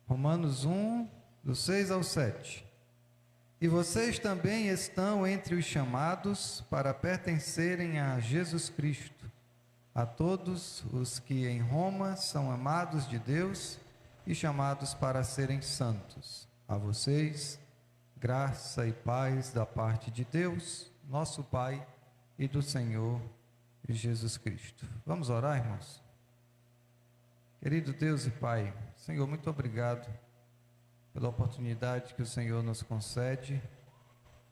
Romanos 1, do 6 ao 7. E vocês também estão entre os chamados para pertencerem a Jesus Cristo, a todos os que em Roma são amados de Deus e chamados para serem santos. A vocês, graça e paz da parte de Deus, nosso Pai, e do Senhor Jesus Cristo. Vamos orar, irmãos? Querido Deus e Pai, Senhor, muito obrigado pela oportunidade que o Senhor nos concede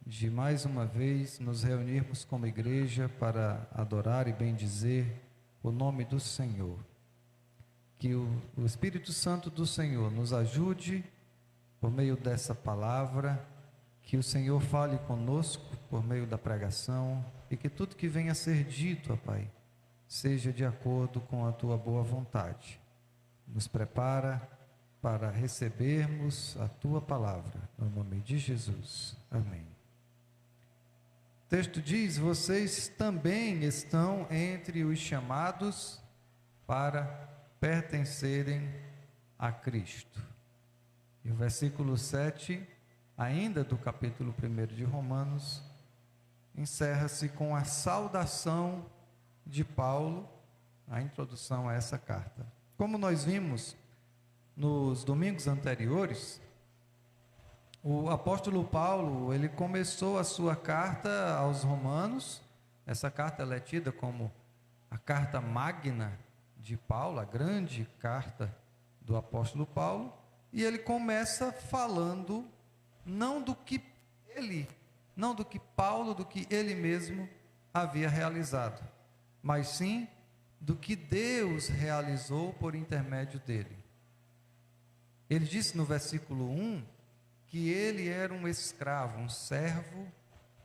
de mais uma vez nos reunirmos como igreja para adorar e bendizer o nome do Senhor. Que o Espírito Santo do Senhor nos ajude por meio dessa palavra, que o Senhor fale conosco por meio da pregação e que tudo que venha a ser dito, ó Pai, seja de acordo com a Tua boa vontade. Nos prepara para recebermos a Tua palavra, no nome de Jesus. Amém. O texto diz: vocês também estão entre os chamados para pertencerem a Cristo. E o versículo 7, ainda do capítulo 1 de Romanos, encerra-se com a saudação de Paulo, a introdução a essa carta. Como nós vimos nos domingos anteriores, o apóstolo Paulo, ele começou a sua carta aos Romanos. Essa carta ela é tida como a carta magna de Paulo, a grande carta do apóstolo Paulo, e ele começa falando não do que Paulo, do que ele mesmo havia realizado, mas sim do que Deus realizou por intermédio dele. Ele disse no versículo 1 que ele era um escravo, um servo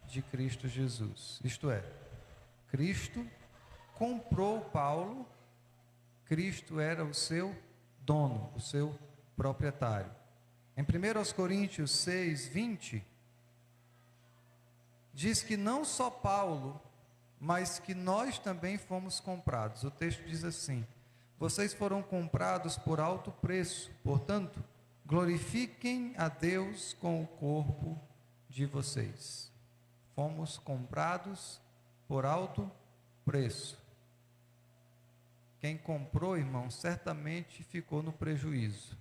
de Cristo Jesus. Isto é, Cristo comprou Paulo, Cristo era o seu dono, o seu proprietário. Em 1 Coríntios 6, 20, diz que não só Paulo, mas que nós também fomos comprados. O texto diz assim: vocês foram comprados por alto preço, portanto, glorifiquem a Deus com o corpo de vocês. Fomos comprados por alto preço. Quem comprou, irmão, certamente ficou no prejuízo,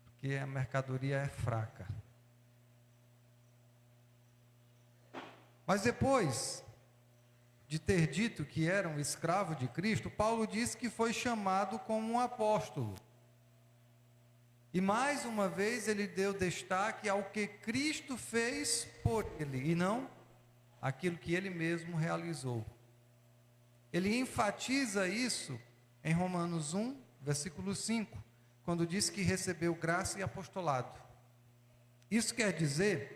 porque a mercadoria é fraca. Mas depois de ter dito que era um escravo de Cristo, Paulo diz que foi chamado como um apóstolo. E mais uma vez ele deu destaque ao que Cristo fez por ele, e não aquilo que ele mesmo realizou. Ele enfatiza isso em Romanos 1, versículo 5, quando diz que recebeu graça e apostolado. Isso quer dizer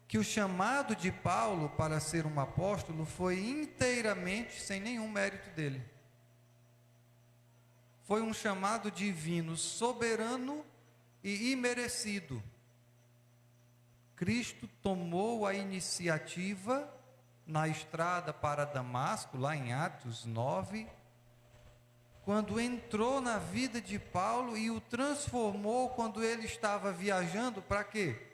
que o chamado de Paulo para ser um apóstolo foi inteiramente sem nenhum mérito dele. Foi um chamado divino, soberano e imerecido. Cristo tomou a iniciativa na estrada para Damasco, lá em Atos 9, quando entrou na vida de Paulo e o transformou quando ele estava viajando para quê?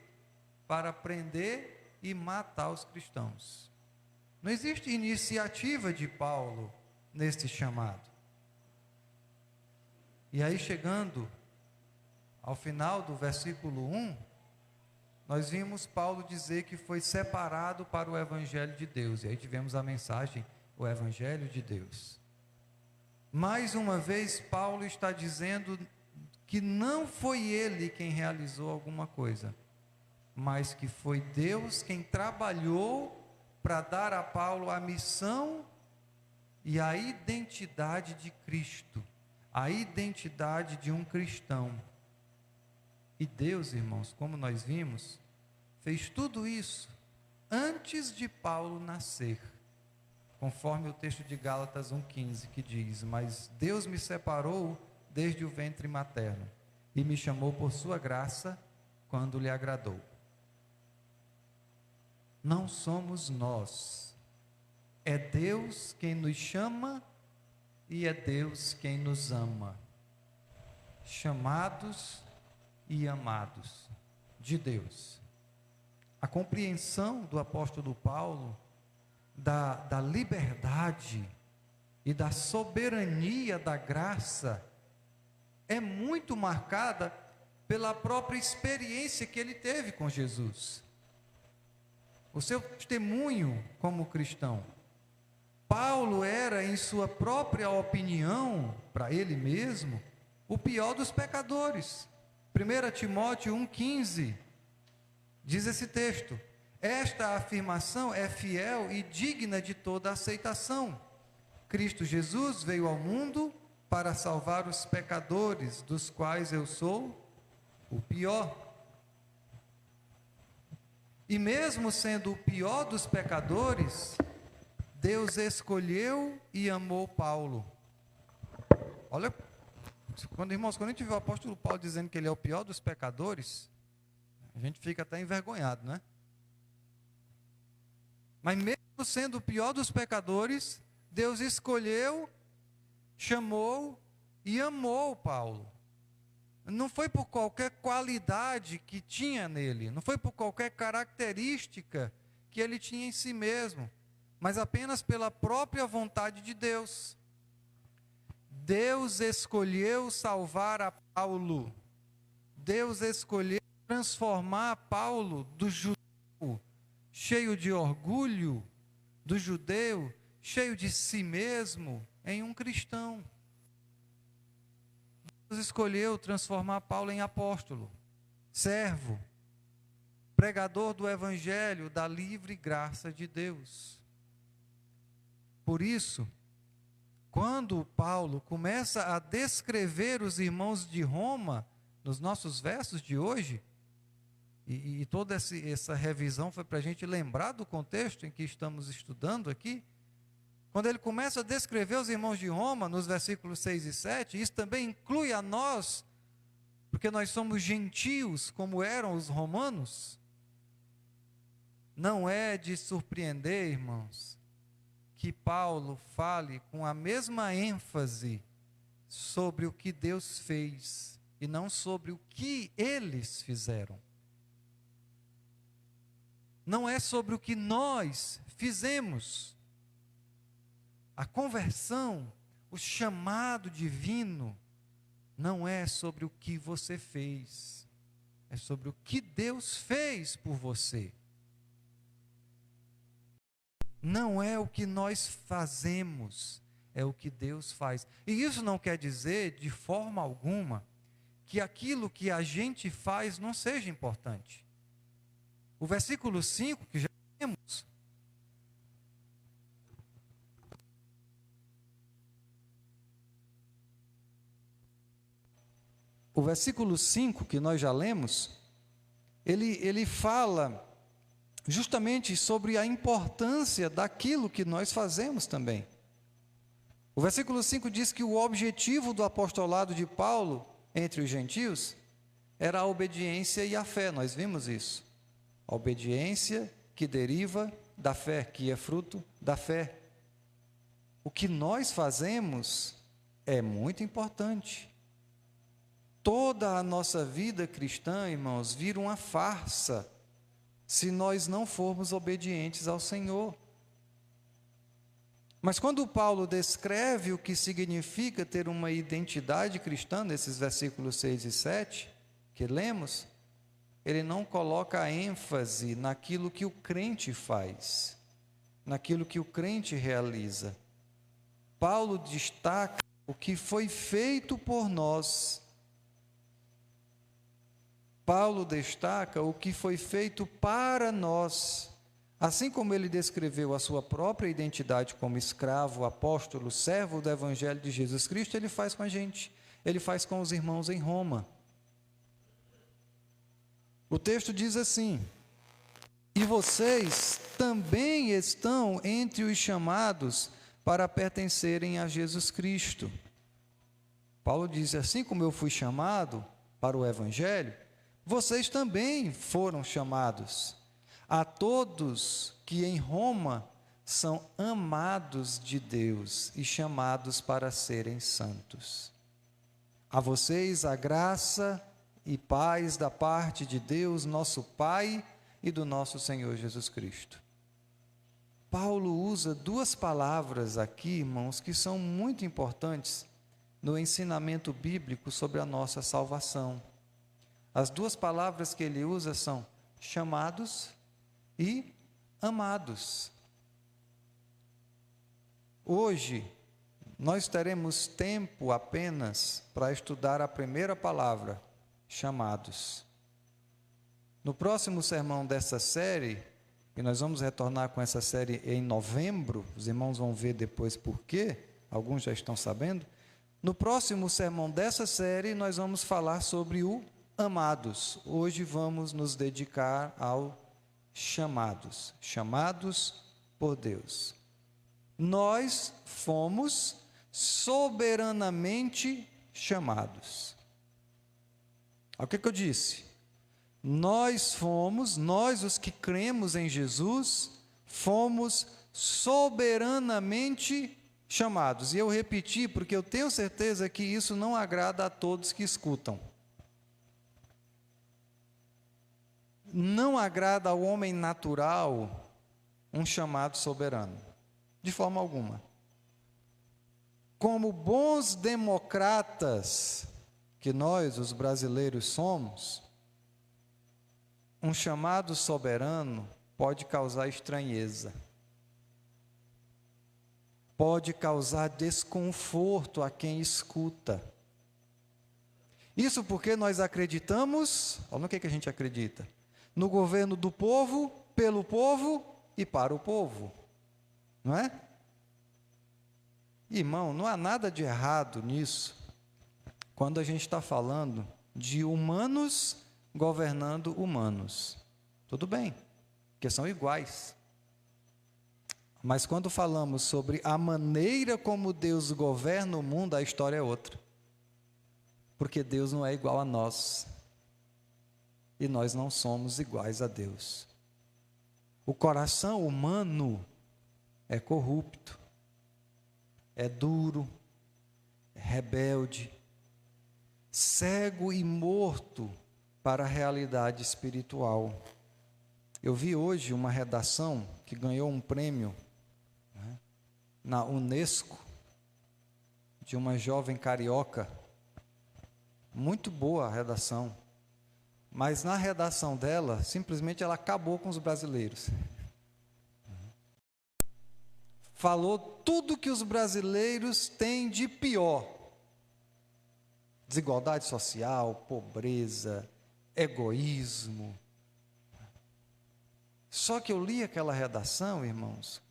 Para prender e matar os cristãos. Não existe iniciativa de Paulo neste chamado. E aí, chegando ao final do versículo 1, nós vimos Paulo dizer que foi separado para o Evangelho de Deus. E aí tivemos a mensagem, o Evangelho de Deus. Mais uma vez, Paulo está dizendo que não foi ele quem realizou alguma coisa, mas que foi Deus quem trabalhou para dar a Paulo a missão e a identidade de Cristo, a identidade de um cristão. E Deus, irmãos, como nós vimos, fez tudo isso antes de Paulo nascer, conforme o texto de Gálatas 1,15, que diz: mas Deus me separou desde o ventre materno e me chamou por sua graça quando lhe agradou. Não somos nós, é Deus quem nos chama e é Deus quem nos ama. chamados e amados de Deus. A compreensão do apóstolo Paulo da liberdade e da soberania da graça é muito marcada pela própria experiência que ele teve com Jesus. O seu testemunho como cristão. Paulo era, em sua própria opinião, para ele mesmo, o pior dos pecadores. 1 Timóteo 1,15 diz esse texto: esta afirmação é fiel e digna de toda aceitação. Cristo Jesus veio ao mundo para salvar os pecadores, dos quais eu sou o pior. E mesmo sendo o pior dos pecadores, Deus escolheu e amou Paulo. Olha, irmãos, quando a gente vê o apóstolo Paulo dizendo que ele é o pior dos pecadores, a gente fica até envergonhado, né? Mas mesmo sendo o pior dos pecadores, Deus escolheu, chamou e amou Paulo. Não foi por qualquer qualidade que tinha nele, não foi por qualquer característica que ele tinha em si mesmo, mas apenas pela própria vontade de Deus. Deus escolheu salvar a Paulo. Deus escolheu transformar Paulo do judeu cheio de orgulho, do judeu cheio de si mesmo, em um cristão. Deus escolheu transformar Paulo em apóstolo, servo, pregador do evangelho da livre graça de Deus. Por isso, quando Paulo começa a descrever os irmãos de Roma, nos nossos versos de hoje, e toda essa revisão foi para a gente lembrar do contexto em que estamos estudando aqui, quando ele começa a descrever os irmãos de Roma, nos versículos 6 e 7, isso também inclui a nós, porque nós somos gentios, como eram os romanos. Não é de surpreender, irmãos, que Paulo fale com a mesma ênfase sobre o que Deus fez e não sobre o que eles fizeram. Não é sobre o que nós fizemos. A conversão, o chamado divino, não é sobre o que você fez, é sobre o que Deus fez por você. Não é o que nós fazemos, é o que Deus faz. E isso não quer dizer, de forma alguma, que aquilo que a gente faz não seja importante. O versículo 5, que já temos, o versículo 5 que nós já lemos, ele fala justamente sobre a importância daquilo que nós fazemos também. O versículo 5 diz que o objetivo do apostolado de Paulo entre os gentios era a obediência e a fé, nós vimos isso. A obediência que deriva da fé, que é fruto da fé. O que nós fazemos é muito importante. Toda a nossa vida cristã, irmãos, vira uma farsa se nós não formos obedientes ao Senhor. Mas quando Paulo descreve o que significa ter uma identidade cristã, nesses versículos 6 e 7, que lemos, ele não coloca a ênfase naquilo que o crente faz, naquilo que o crente realiza. Paulo destaca o que foi feito por nós. Paulo destaca o que foi feito para nós. Assim como ele descreveu a sua própria identidade como escravo, apóstolo, servo do Evangelho de Jesus Cristo, ele faz com a gente, ele faz com os irmãos em Roma. O texto diz assim: e vocês também estão entre os chamados para pertencerem a Jesus Cristo. Paulo diz, assim como eu fui chamado para o Evangelho, vocês também foram chamados. A todos que em Roma são amados de Deus e chamados para serem santos. A vocês a graça e paz da parte de Deus, nosso Pai, e do nosso Senhor Jesus Cristo. Paulo usa duas palavras aqui, irmãos, que são muito importantes no ensinamento bíblico sobre a nossa salvação. As duas palavras que ele usa são chamados e amados. Hoje, nós teremos tempo apenas para estudar a primeira palavra, chamados. No próximo sermão dessa série, e nós vamos retornar com essa série em novembro, os irmãos vão ver depois por quê, alguns já estão sabendo. No próximo sermão dessa série, nós vamos falar sobre o amados. Hoje vamos nos dedicar ao chamados, chamados por Deus. Nós fomos soberanamente chamados. O que eu disse? Nós os que cremos em Jesus, fomos soberanamente chamados. E eu repeti porque eu tenho certeza que isso não agrada a todos que escutam. Não agrada ao homem natural um chamado soberano, de forma alguma. Como bons democratas que nós, os brasileiros, somos, um chamado soberano pode causar estranheza, pode causar desconforto a quem escuta. Isso porque nós acreditamos, olha no que a gente acredita, no governo do povo, pelo povo e para o povo, não é? Irmão, não há nada de errado nisso, quando a gente está falando de humanos governando humanos. Tudo bem, porque são iguais. Mas quando falamos sobre a maneira como Deus governa o mundo, a história é outra. Porque Deus não é igual a nós. E nós não somos iguais a Deus. O coração humano é corrupto, é duro, é rebelde, cego e morto para a realidade espiritual. Eu vi hoje uma redação que ganhou um prêmio, né, na Unesco, de uma jovem carioca. Muito boa a redação, mas na redação dela, simplesmente ela acabou com os brasileiros. Falou tudo que os brasileiros têm de pior: desigualdade social, pobreza, egoísmo. Só que eu li aquela redação, irmãos,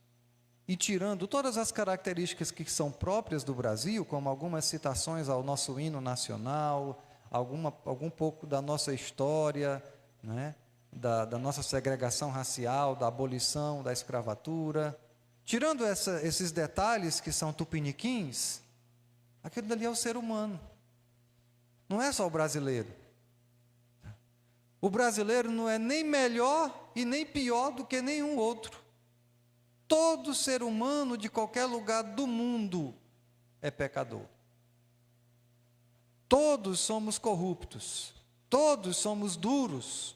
e tirando todas as características que são próprias do Brasil, como algumas citações ao nosso hino nacional, algum pouco da nossa história, né, da nossa segregação racial, da abolição da escravatura, tirando esses detalhes que são tupiniquins, aquilo dali é o ser humano, não é só o brasileiro. O brasileiro não é nem melhor e nem pior do que nenhum outro. Todo ser humano de qualquer lugar do mundo é pecador. Todos somos corruptos, todos somos duros,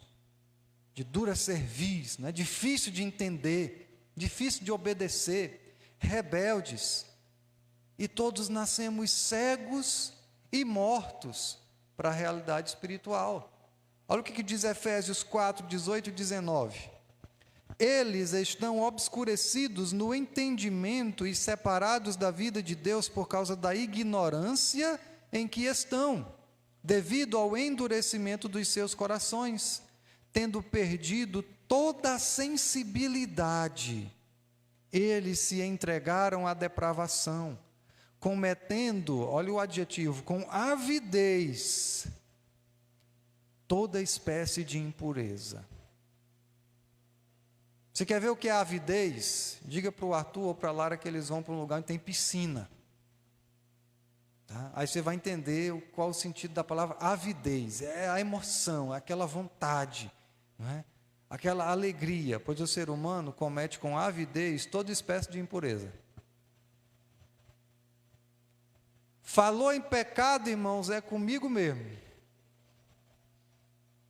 de dura cerviz, né? Difícil de entender, difícil de obedecer, rebeldes. E todos nascemos cegos e mortos para a realidade espiritual. Olha o que diz Efésios 4, 18 e 19. Eles estão obscurecidos no entendimento e separados da vida de Deus por causa da ignorância em que estão, devido ao endurecimento dos seus corações, tendo perdido toda a sensibilidade. Eles se entregaram à depravação, cometendo, olha o adjetivo, com avidez, toda espécie de impureza. Você quer ver o que é avidez? Diga para o Arthur ou para a Lara que eles vão para um lugar onde tem piscina. Tá? Aí você vai entender qual o sentido da palavra avidez. É a emoção, é aquela vontade, não é? Aquela alegria, pois o ser humano comete com avidez toda espécie de impureza. Falou em pecado, irmãos, é comigo mesmo.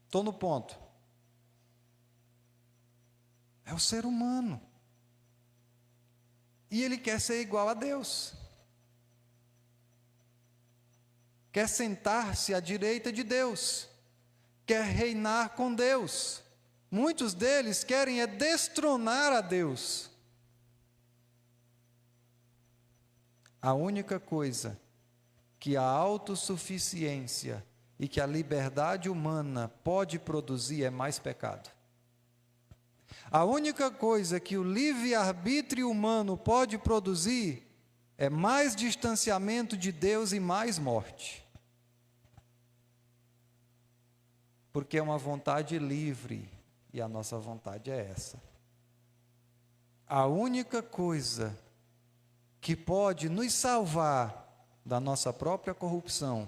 Estou no ponto. É o ser humano. E ele quer ser igual a Deus. Quer sentar-se à direita de Deus. Quer reinar com Deus. Muitos deles querem é destronar a Deus. A única coisa que a autossuficiência e que a liberdade humana pode produzir é mais pecado. A única coisa que o livre-arbítrio humano pode produzir é mais distanciamento de Deus e mais morte. Porque é uma vontade livre, e a nossa vontade é essa. A única coisa que pode nos salvar da nossa própria corrupção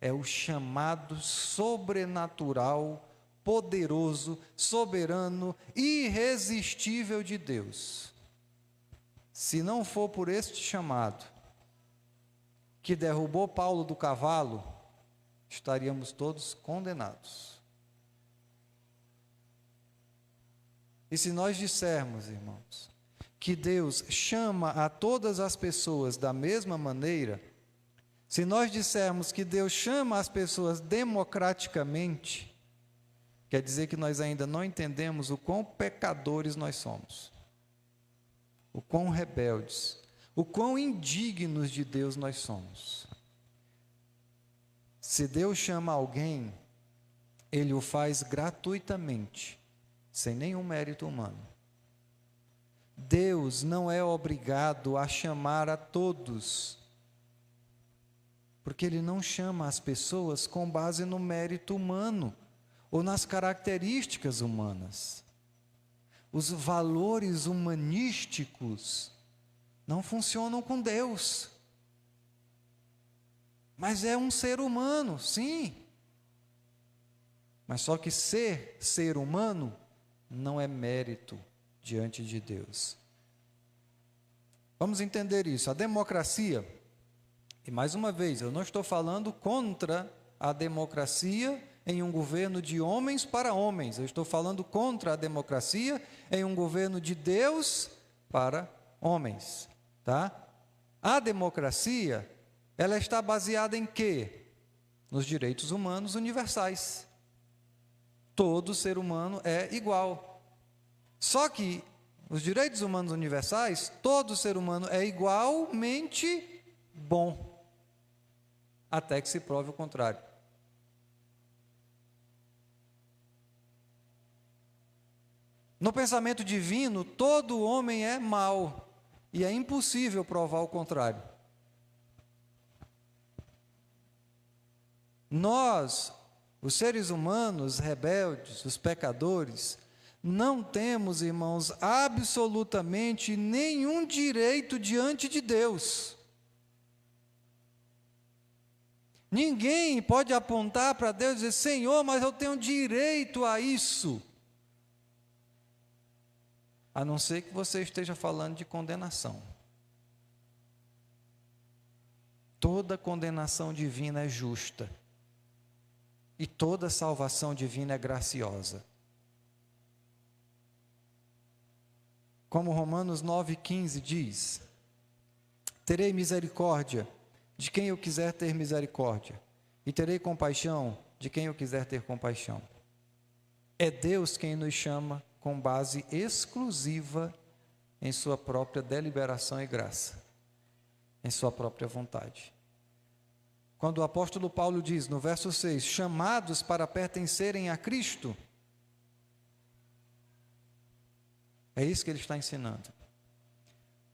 é o chamado sobrenatural, poderoso, soberano, irresistível de Deus. Se não for por este chamado, que derrubou Paulo do cavalo, estaríamos todos condenados. E se nós dissermos, irmãos, que Deus chama a todas as pessoas da mesma maneira, se nós dissermos que Deus chama as pessoas democraticamente, quer dizer que nós ainda não entendemos o quão pecadores nós somos, o quão rebeldes, o quão indignos de Deus nós somos. Se Deus chama alguém, Ele o faz gratuitamente, sem nenhum mérito humano. Deus não é obrigado a chamar a todos, porque Ele não chama as pessoas com base no mérito humano, ou nas características humanas. Os valores humanísticos não funcionam com Deus. Mas é um ser humano, sim. Mas só que ser humano não é mérito diante de Deus. Vamos entender isso. A democracia, e mais uma vez, eu não estou falando contra a democracia em um governo de homens para homens. Eu estou falando contra a democracia em um governo de Deus para homens, tá? A democracia, ela está baseada em quê? Nos direitos humanos universais. Todo ser humano é igual. Só que os direitos humanos universais, todo ser humano é igualmente bom, até que se prove o contrário. No pensamento divino, todo homem é mau, e é impossível provar o contrário. Nós, os seres humanos rebeldes, os pecadores, não temos, irmãos, absolutamente nenhum direito diante de Deus. Ninguém pode apontar para Deus e dizer: Senhor, mas eu tenho direito a isso. A não ser que você esteja falando de condenação. Toda condenação divina é justa. E toda salvação divina é graciosa. Como Romanos 9,15 diz: terei misericórdia de quem eu quiser ter misericórdia, e terei compaixão de quem eu quiser ter compaixão. É Deus quem nos chama com base exclusiva em sua própria deliberação e graça, em sua própria vontade. Quando o apóstolo Paulo diz, no verso 6, chamados para pertencerem a Cristo, é isso que ele está ensinando.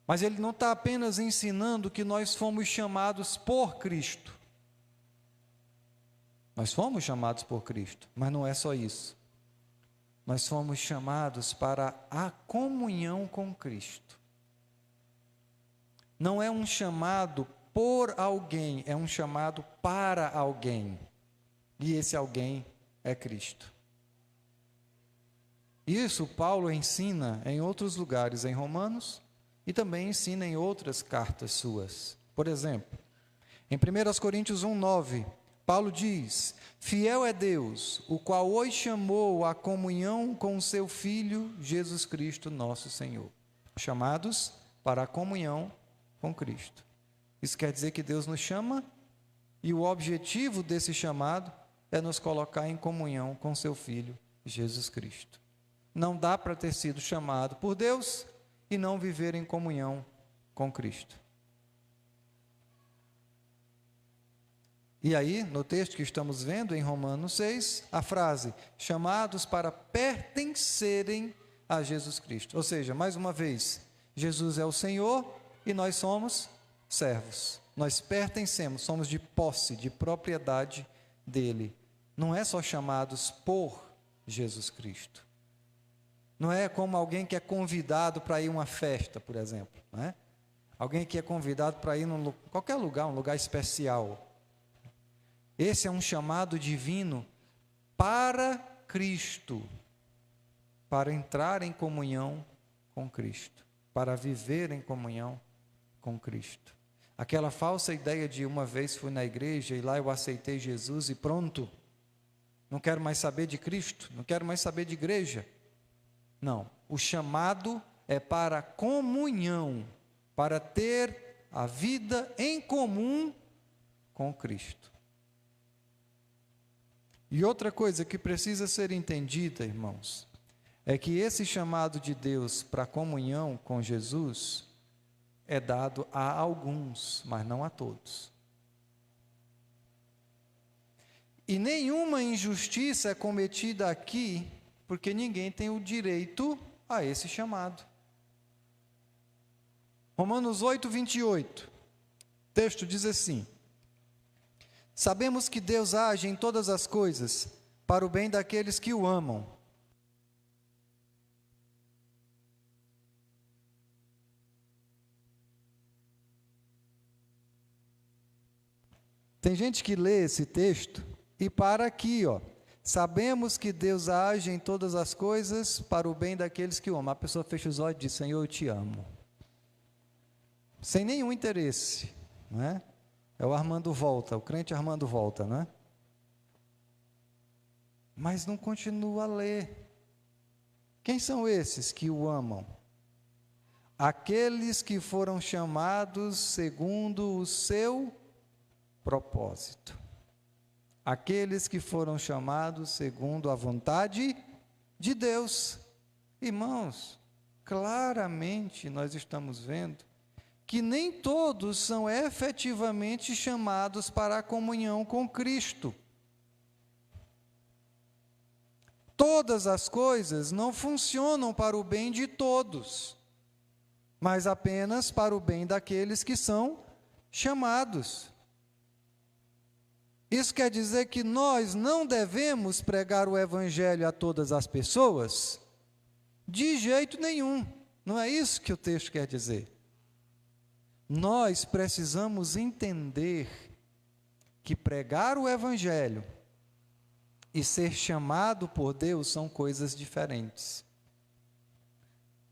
Mas ele não está apenas ensinando que nós fomos chamados por Cristo. Nós fomos chamados por Cristo, mas não é só isso. Nós fomos chamados para a comunhão com Cristo. Não é um chamado por alguém, é um chamado para alguém. E esse alguém é Cristo. Isso Paulo ensina em outros lugares em Romanos e também ensina em outras cartas suas. Por exemplo, Em 1 Coríntios 1:9, Paulo diz: fiel é Deus, o qual hoje chamou à comunhão com o seu Filho, Jesus Cristo, nosso Senhor. Chamados para a comunhão com Cristo. Isso quer dizer que Deus nos chama e o objetivo desse chamado é nos colocar em comunhão com seu Filho, Jesus Cristo. Não dá para ter sido chamado por Deus e não viver em comunhão com Cristo. E aí, no texto que estamos vendo, em Romanos 6, a frase, chamados para pertencerem a Jesus Cristo. Ou seja, mais uma vez, Jesus é o Senhor e nós somos servos. Nós pertencemos, somos de posse, de propriedade dele. Não é só chamados por Jesus Cristo. Não é como alguém que é convidado para ir a uma festa, por exemplo. Não é? Alguém que é convidado para ir em qualquer lugar, um lugar especial. Esse é um chamado divino para Cristo, para entrar em comunhão com Cristo, para viver em comunhão com Cristo. Aquela falsa ideia de uma vez fui na igreja e lá eu aceitei Jesus e pronto, não quero mais saber de Cristo, não quero mais saber de igreja. Não, o chamado é para comunhão, para ter a vida em comum com Cristo. E outra coisa que precisa ser entendida, irmãos, é que esse chamado de Deus para a comunhão com Jesus é dado a alguns, mas não a todos. E nenhuma injustiça é cometida aqui, porque ninguém tem o direito a esse chamado. Romanos 8, 28, o texto diz assim: sabemos que Deus age em todas as coisas para o bem daqueles que o amam. Tem gente que lê esse texto e para aqui, ó. Sabemos que Deus age em todas as coisas para o bem daqueles que o amam. A pessoa fecha os olhos e diz: Senhor, eu te amo. Sem nenhum interesse, não é? É o Armando Volta, o crente Armando Volta, não é? Mas não continua a ler. Quem são esses que o amam? Aqueles que foram chamados segundo o seu propósito. Aqueles que foram chamados segundo a vontade de Deus. Irmãos, claramente nós estamos vendo que nem todos são efetivamente chamados para a comunhão com Cristo. Todas as coisas não funcionam para o bem de todos, mas apenas para o bem daqueles que são chamados. Isso quer dizer que nós não devemos pregar o evangelho a todas as pessoas? De jeito nenhum. Não é isso que o texto quer dizer. Nós precisamos entender que pregar o evangelho e ser chamado por Deus são coisas diferentes.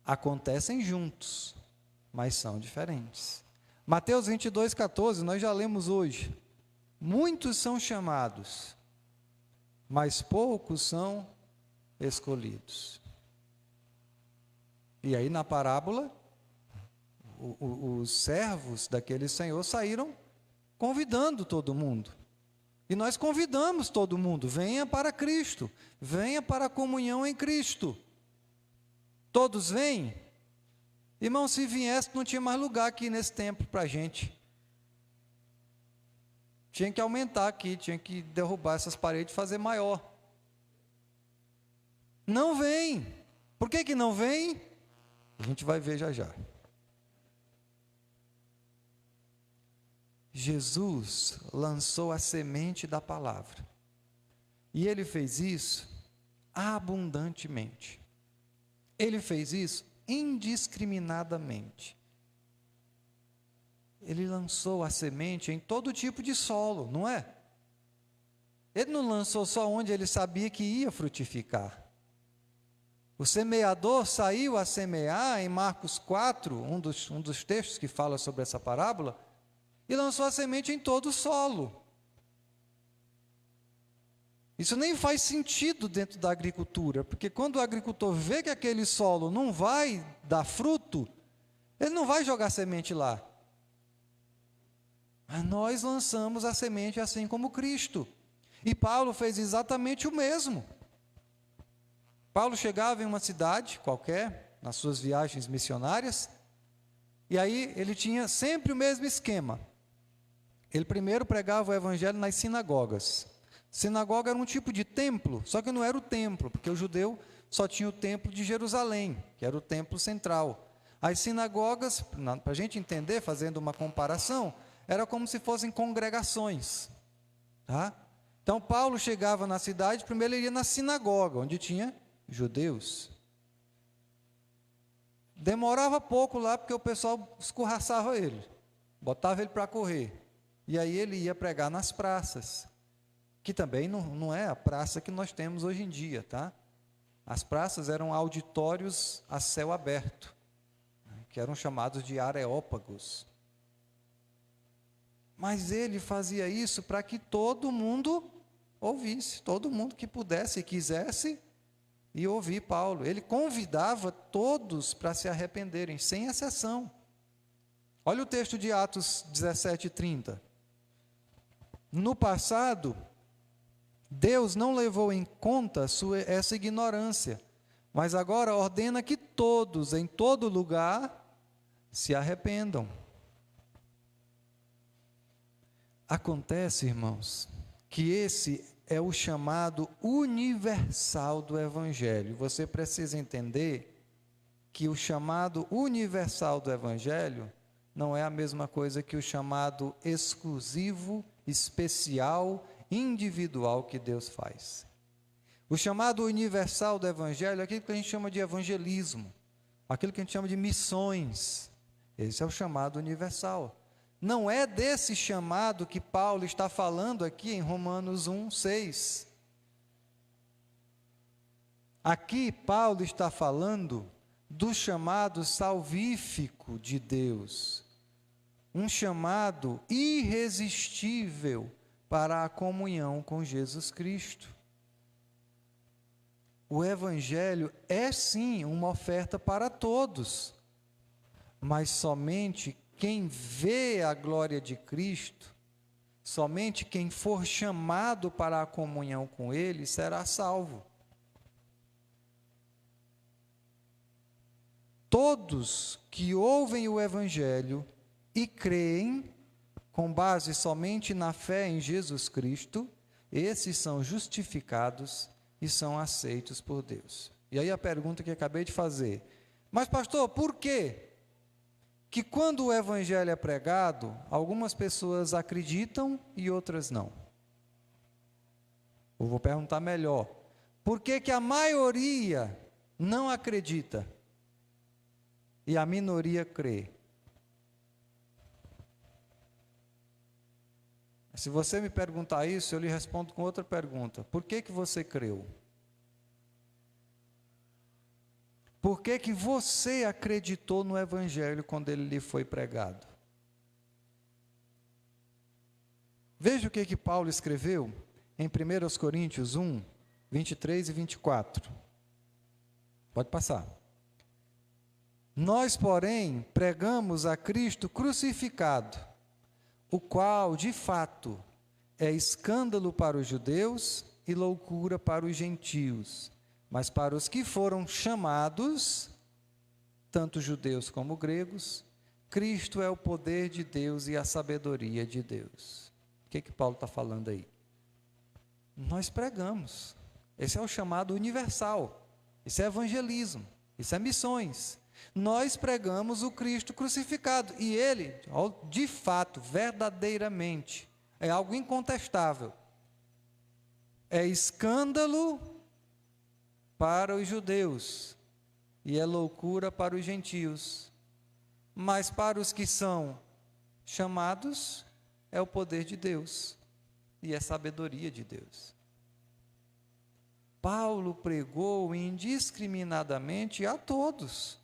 Acontecem juntos, mas são diferentes. Mateus 22:14, nós já lemos hoje. Muitos são chamados, mas poucos são escolhidos. E aí na parábola, os servos daquele senhor saíram convidando todo mundo. E nós convidamos todo mundo: venha para Cristo, venha para a comunhão em Cristo. Todos vêm? Irmão, se viesse, não tinha mais lugar aqui nesse templo para a gente. Tinha que aumentar aqui, tinha que derrubar essas paredes e fazer maior. Não vem. Por que não vem? A gente vai ver já já. Jesus lançou a semente da palavra. E ele fez isso abundantemente. Ele fez isso indiscriminadamente. Ele lançou a semente em todo tipo de solo, não é? Ele não lançou só onde ele sabia que ia frutificar. O semeador saiu a semear em Marcos 4, um dos textos que fala sobre essa parábola. e lançou a semente em todo o solo. Isso nem faz sentido dentro da agricultura, porque quando o agricultor vê que aquele solo não vai dar fruto, ele não vai jogar semente lá. Mas nós lançamos a semente assim como Cristo. E Paulo fez exatamente o mesmo. Paulo chegava em uma cidade qualquer, nas suas viagens missionárias, e aí ele tinha sempre o mesmo esquema. Ele primeiro pregava o evangelho nas sinagogas. Sinagoga era um tipo de templo, só que não era o templo, porque o judeu só tinha o templo de Jerusalém, que era o templo central. As sinagogas, para a gente entender, fazendo uma comparação, era como se fossem congregações. Tá? Então, Paulo chegava na cidade, primeiro ele ia na sinagoga, onde tinha judeus. Demorava pouco lá, porque o pessoal escorraçava ele, botava ele para correr. E aí ele ia pregar nas praças, que também não é a praça que nós temos hoje em dia, tá? As praças eram auditórios a céu aberto, que eram chamados de areópagos. Mas ele fazia isso para que todo mundo ouvisse, todo mundo que pudesse e quisesse e ouvir Paulo. Ele convidava todos para se arrependerem, sem exceção. Olha o texto de Atos 17:30. No passado, Deus não levou em conta essa ignorância, mas agora ordena que todos, em todo lugar, se arrependam. Acontece, irmãos, que esse é o chamado universal do Evangelho. Você precisa entender que o chamado universal do Evangelho não é a mesma coisa que o chamado exclusivo, especial, individual que Deus faz. O chamado universal do Evangelho é aquilo que a gente chama de evangelismo, aquilo que a gente chama de missões. Esse é o chamado universal. Não é desse chamado que Paulo está falando aqui em Romanos 1:6. Aqui Paulo está falando do chamado salvífico de Deus, um chamado irresistível para a comunhão com Jesus Cristo. O Evangelho é sim uma oferta para todos, mas somente quem vê a glória de Cristo, somente quem for chamado para a comunhão com Ele será salvo. Todos que ouvem o Evangelho e creem, com base somente na fé em Jesus Cristo, esses são justificados e são aceitos por Deus. E aí a pergunta que acabei de fazer: mas pastor, por quê que quando o Evangelho é pregado, algumas pessoas acreditam e outras não? Eu vou perguntar melhor: por que que a maioria não acredita e a minoria crê? Se você me perguntar isso, eu lhe respondo com outra pergunta: por que que você creu? Por que que você acreditou no Evangelho quando ele lhe foi pregado? Veja o que Paulo escreveu em 1 Coríntios 1, 23 e 24. Pode passar. Nós, porém, pregamos a Cristo crucificado, o qual, de fato, é escândalo para os judeus e loucura para os gentios. Mas para os que foram chamados, tanto judeus como gregos, Cristo é o poder de Deus e a sabedoria de Deus. O que Paulo está falando aí? Nós pregamos. Esse é o chamado universal. Isso é evangelismo. Isso é missões. Nós pregamos o Cristo crucificado. E ele, de fato, verdadeiramente, é algo incontestável. É escândalo para os judeus e é loucura para os gentios, mas para os que são chamados é o poder de Deus e é sabedoria de Deus. Paulo pregou indiscriminadamente a todos,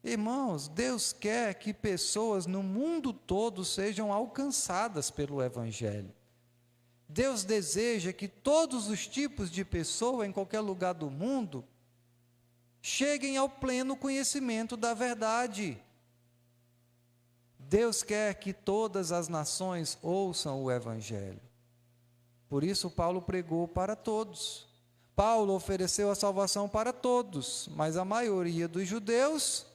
Irmãos, Deus quer que pessoas no mundo todo sejam alcançadas pelo Evangelho. Deus deseja que todos os tipos de pessoa, em qualquer lugar do mundo, cheguem ao pleno conhecimento da verdade. Deus quer que todas as nações ouçam o Evangelho. Por isso, Paulo pregou para todos. Paulo ofereceu a salvação para todos, mas a maioria dos judeus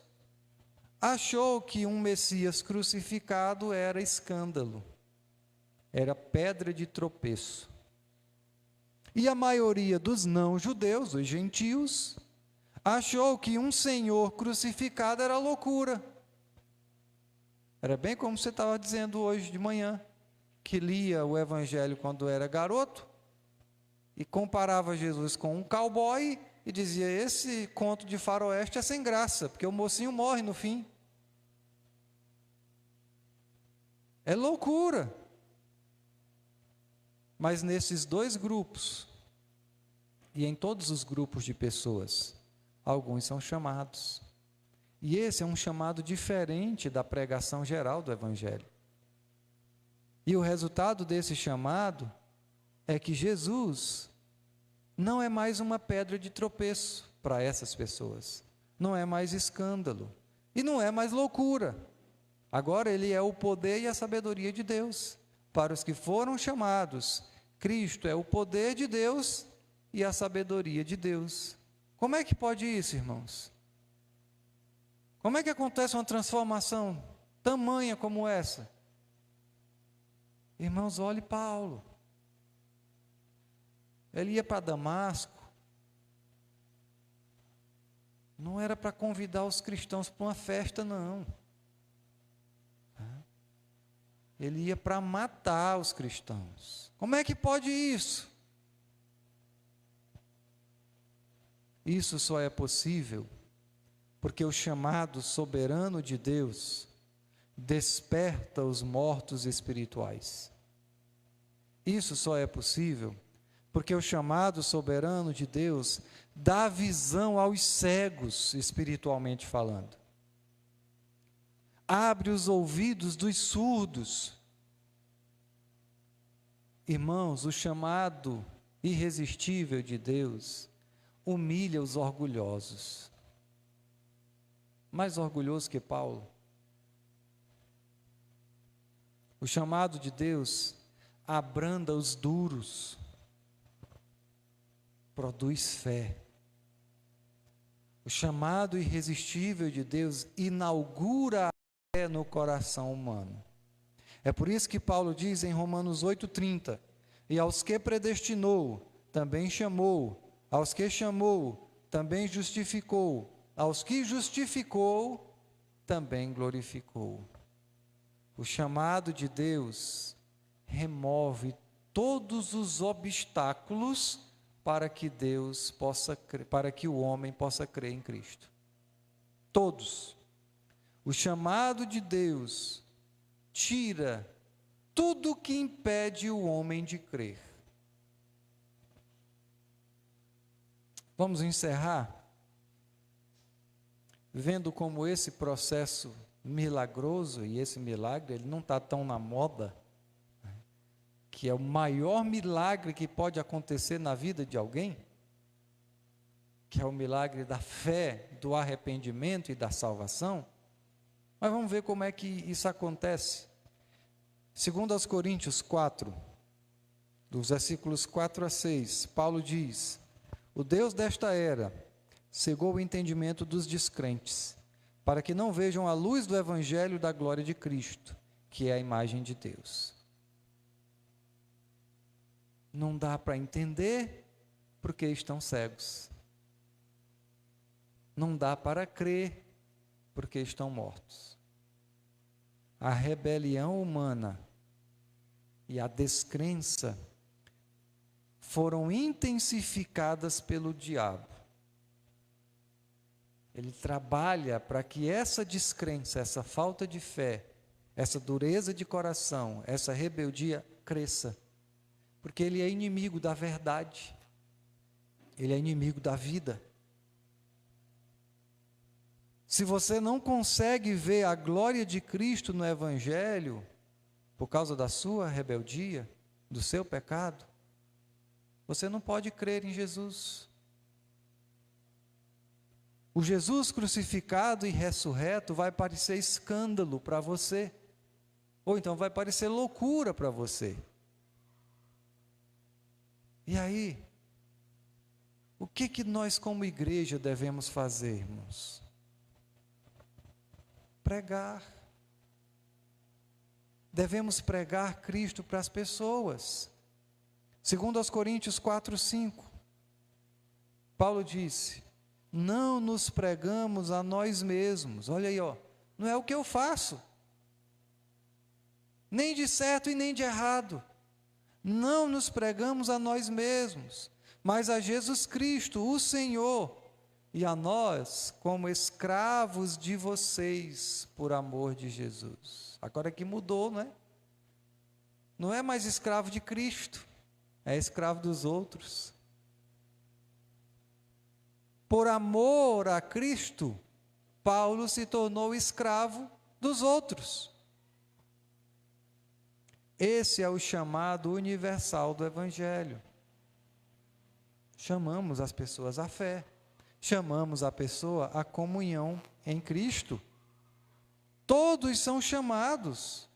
achou que um Messias crucificado era escândalo, era pedra de tropeço. E a maioria dos não-judeus, os gentios, achou que um Senhor crucificado era loucura. Era bem como você estava dizendo hoje de manhã, que lia o Evangelho quando era garoto, e comparava Jesus com um cowboy, e dizia, esse conto de faroeste é sem graça, porque o mocinho morre no fim. É loucura. Mas nesses dois grupos, e em todos os grupos de pessoas, alguns são chamados. E esse é um chamado diferente da pregação geral do Evangelho. E o resultado desse chamado é que Jesus não é mais uma pedra de tropeço para essas pessoas. Não é mais escândalo. E não é mais loucura. Agora ele é o poder e a sabedoria de Deus. Para os que foram chamados, Cristo é o poder de Deus e a sabedoria de Deus. Como é que pode isso, irmãos? Como é que acontece uma transformação tamanha como essa? Irmãos, olhe Paulo. Ele ia para Damasco. Não era para convidar os cristãos para uma festa, não. Ele ia para matar os cristãos. Como é que pode isso? Isso só é possível porque o chamado soberano de Deus desperta os mortos espirituais. Isso só é possível porque o chamado soberano de Deus dá visão aos cegos, espiritualmente falando. Abre os ouvidos dos surdos. Irmãos, o chamado irresistível de Deus humilha os orgulhosos. Mais orgulhoso que Paulo. O chamado de Deus abranda os duros, produz fé. O chamado irresistível de Deus inaugura a fé no coração humano. É por isso que Paulo diz em Romanos 8,30, e aos que predestinou, também chamou, aos que chamou, também justificou, aos que justificou, também glorificou. O chamado de Deus remove todos os obstáculos para que Deus possa crer, para que o homem possa crer em Cristo. Todos. O chamado de Deus tira tudo que impede o homem de crer. Vamos encerrar vendo como esse processo milagroso, e esse milagre ele não está tão na moda, que é o maior milagre que pode acontecer na vida de alguém, que é o milagre da fé, do arrependimento e da salvação. Mas vamos ver como é que isso acontece. Segundo aos Coríntios 4, dos versículos 4 a 6, Paulo diz: o Deus desta era cegou o entendimento dos descrentes, para que não vejam a luz do evangelho da glória de Cristo, que é a imagem de Deus. Não dá para entender porque estão cegos. Não dá para crer porque estão mortos. A rebelião humana e a descrença foram intensificadas pelo diabo. Ele trabalha para que essa descrença, essa falta de fé, essa dureza de coração, essa rebeldia cresça. Porque ele é inimigo da verdade. Ele é inimigo da vida. Se você não consegue ver a glória de Cristo no Evangelho, por causa da sua rebeldia, do seu pecado, você não pode crer em Jesus. O Jesus crucificado e ressurreto vai parecer escândalo para você, ou então vai parecer loucura para você. E aí, o que nós como igreja devemos fazer, irmãos? Pregar. Devemos pregar Cristo para as pessoas. Segundo aos Coríntios 4:5, Paulo disse: não nos pregamos a nós mesmos. Olha aí, ó, não é o que eu faço, nem de certo e nem de errado. Não nos pregamos a nós mesmos, mas a Jesus Cristo, o Senhor, e a nós como escravos de vocês, por amor de Jesus. Agora que mudou, não é? Não é mais escravo de Cristo, é escravo dos outros. Por amor a Cristo, Paulo se tornou escravo dos outros. Esse é o chamado universal do Evangelho. Chamamos as pessoas à fé, chamamos a pessoa à comunhão em Cristo. Todos são chamados,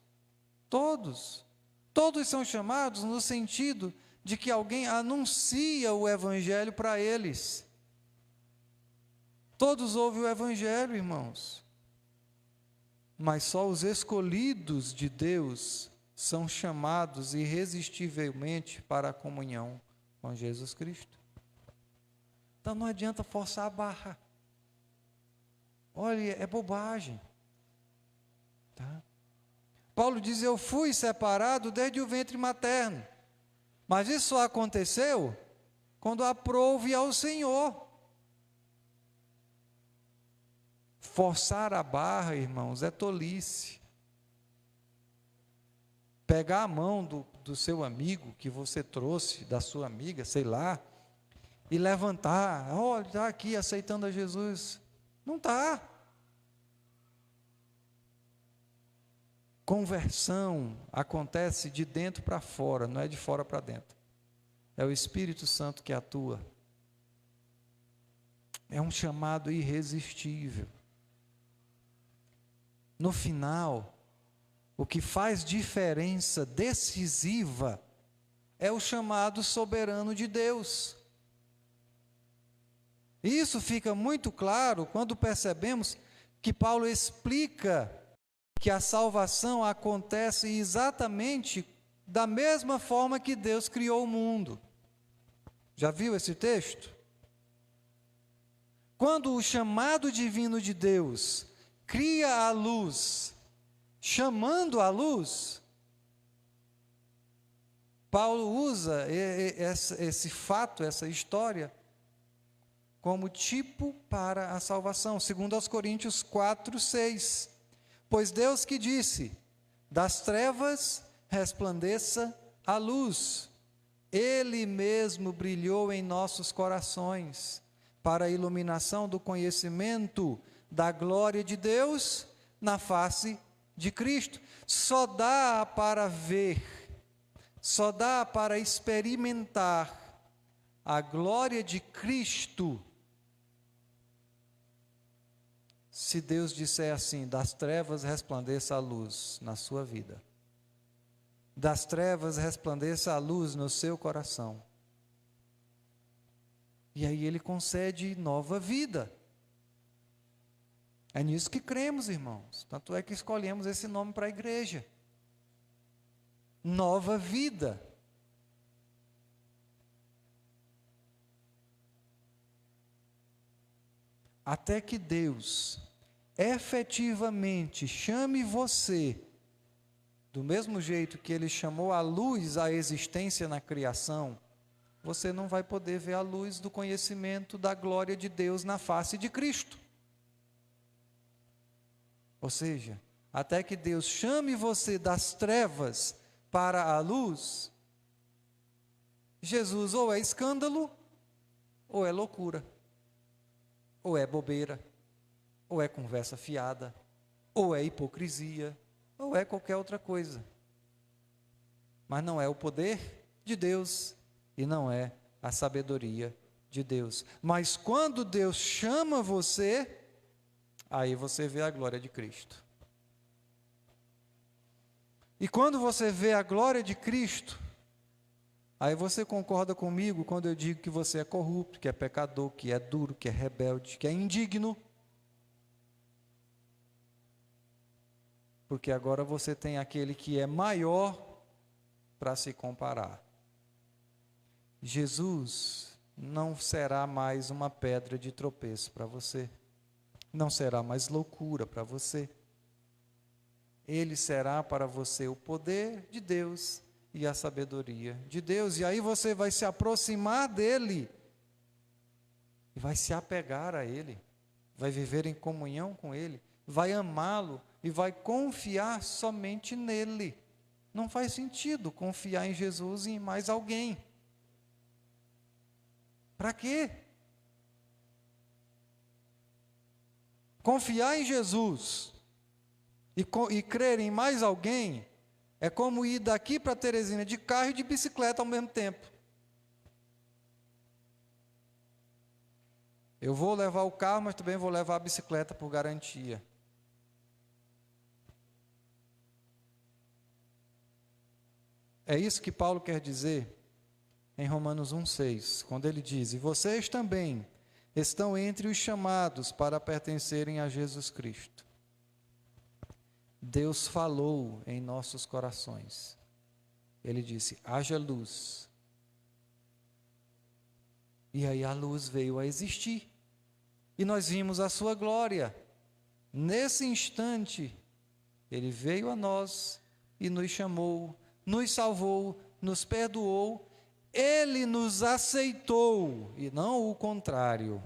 todos são chamados no sentido de que alguém anuncia o Evangelho para eles. Todos ouvem o Evangelho, irmãos, mas só os escolhidos de Deus são chamados irresistivelmente para a comunhão com Jesus Cristo. Então não adianta forçar a barra. Olha, é bobagem. Tá? Paulo diz: eu fui separado desde o ventre materno, mas isso só aconteceu quando aprouve ao Senhor. Forçar a barra, irmãos, é tolice. Pegar a mão do seu amigo que você trouxe, da sua amiga, sei lá, e levantar: olha, está aqui aceitando a Jesus. Não está. Conversão acontece de dentro para fora, não é de fora para dentro. É o Espírito Santo que atua. É um chamado irresistível. No final, o que faz diferença decisiva é o chamado soberano de Deus. Isso fica muito claro quando percebemos que Paulo explica que a salvação acontece exatamente da mesma forma que Deus criou o mundo. Já viu esse texto? Quando o chamado divino de Deus cria a luz, chamando a luz, Paulo usa esse fato, essa história, como tipo para a salvação. Segundo aos Coríntios 4:6. Pois Deus que disse: das trevas resplandeça a luz, Ele mesmo brilhou em nossos corações, para a iluminação do conhecimento da glória de Deus na face de Cristo. Só dá para ver, só dá para experimentar a glória de Cristo se Deus disser assim: das trevas resplandeça a luz na sua vida, das trevas resplandeça a luz no seu coração. E aí Ele concede nova vida. É nisso que cremos, irmãos. Tanto é que escolhemos esse nome para a igreja. Nova vida. Até que Deus efetivamente chame você, do mesmo jeito que Ele chamou a luz à existência na criação, você não vai poder ver a luz do conhecimento da glória de Deus na face de Cristo. Ou seja, até que Deus chame você das trevas para a luz, Jesus ou é escândalo, ou é loucura, ou é bobeira. ou é conversa fiada, ou é hipocrisia, ou é qualquer outra coisa. Mas não é o poder de Deus e não é a sabedoria de Deus. Mas quando Deus chama você, aí você vê a glória de Cristo. E quando você vê a glória de Cristo, aí você concorda comigo quando eu digo que você é corrupto, que é pecador, que é duro, que é rebelde, que é indigno. Porque agora você tem aquele que é maior para se comparar. Jesus não será mais uma pedra de tropeço para você. Não será mais loucura para você. Ele será para você o poder de Deus e a sabedoria de Deus. E aí você vai se aproximar dele e vai se apegar a ele, vai viver em comunhão com ele, vai amá-lo e vai confiar somente nele. Não faz sentido confiar em Jesus e em mais alguém. Para quê? Confiar em Jesus e crer em mais alguém é como ir daqui para Teresina de carro e de bicicleta ao mesmo tempo. Eu vou levar o carro, mas também vou levar a bicicleta por garantia. É isso que Paulo quer dizer em Romanos 1,6, quando ele diz: e vocês também estão entre os chamados para pertencerem a Jesus Cristo. Deus falou em nossos corações. Ele disse: haja luz. E aí a luz veio a existir. E nós vimos a sua glória. Nesse instante, ele veio a nós e nos chamou, nos salvou, nos perdoou. Ele nos aceitou, e não o contrário.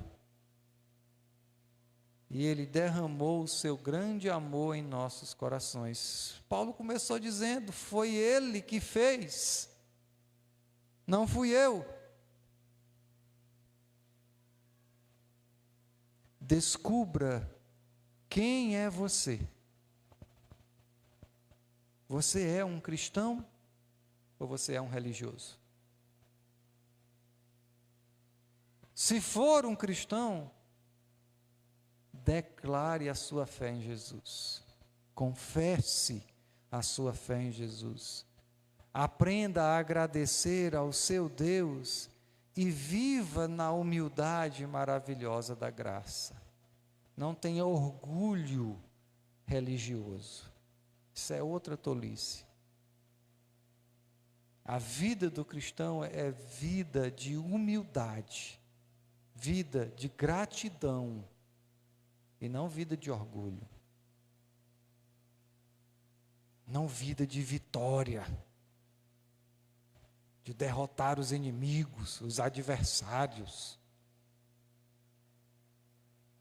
E ele derramou o seu grande amor em nossos corações. Paulo começou dizendo: foi ele que fez, não fui eu. Descubra quem é você. Você é um cristão ou você é um religioso? Se for um cristão, declare a sua fé em Jesus. Confesse a sua fé em Jesus. Aprenda a agradecer ao seu Deus e viva na humildade maravilhosa da graça. Não tenha orgulho religioso. Isso é outra tolice. A vida do cristão é vida de humildade, vida de gratidão, e não vida de orgulho. Não vida de vitória, de derrotar os inimigos, os adversários.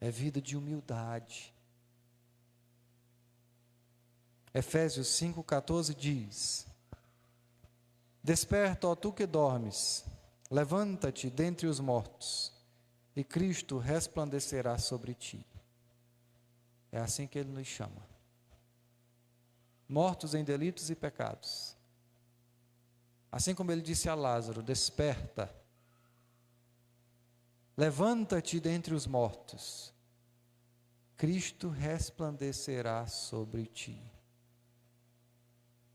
É vida de humildade. Efésios 5,14 diz: desperta, ó tu que dormes, levanta-te dentre os mortos, e Cristo resplandecerá sobre ti. É assim que ele nos chama. Mortos em delitos e pecados. Assim como ele disse a Lázaro: desperta, levanta-te dentre os mortos, Cristo resplandecerá sobre ti.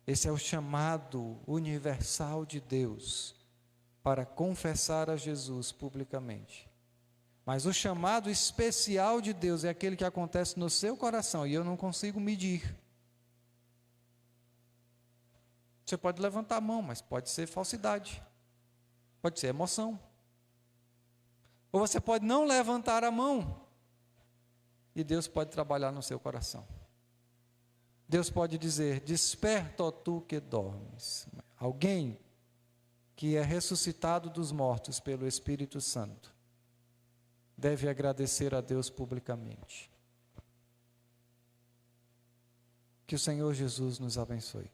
Esse é o chamado universal de Deus para confessar a Jesus publicamente. Mas o chamado especial de Deus é aquele que acontece no seu coração, e eu não consigo medir. Você pode levantar a mão, mas pode ser falsidade, pode ser emoção. Ou você pode não levantar a mão, e Deus pode trabalhar no seu coração. Deus pode dizer: desperta, ó tu que dormes. Alguém que é ressuscitado dos mortos pelo Espírito Santo deve agradecer a Deus publicamente. Que o Senhor Jesus nos abençoe.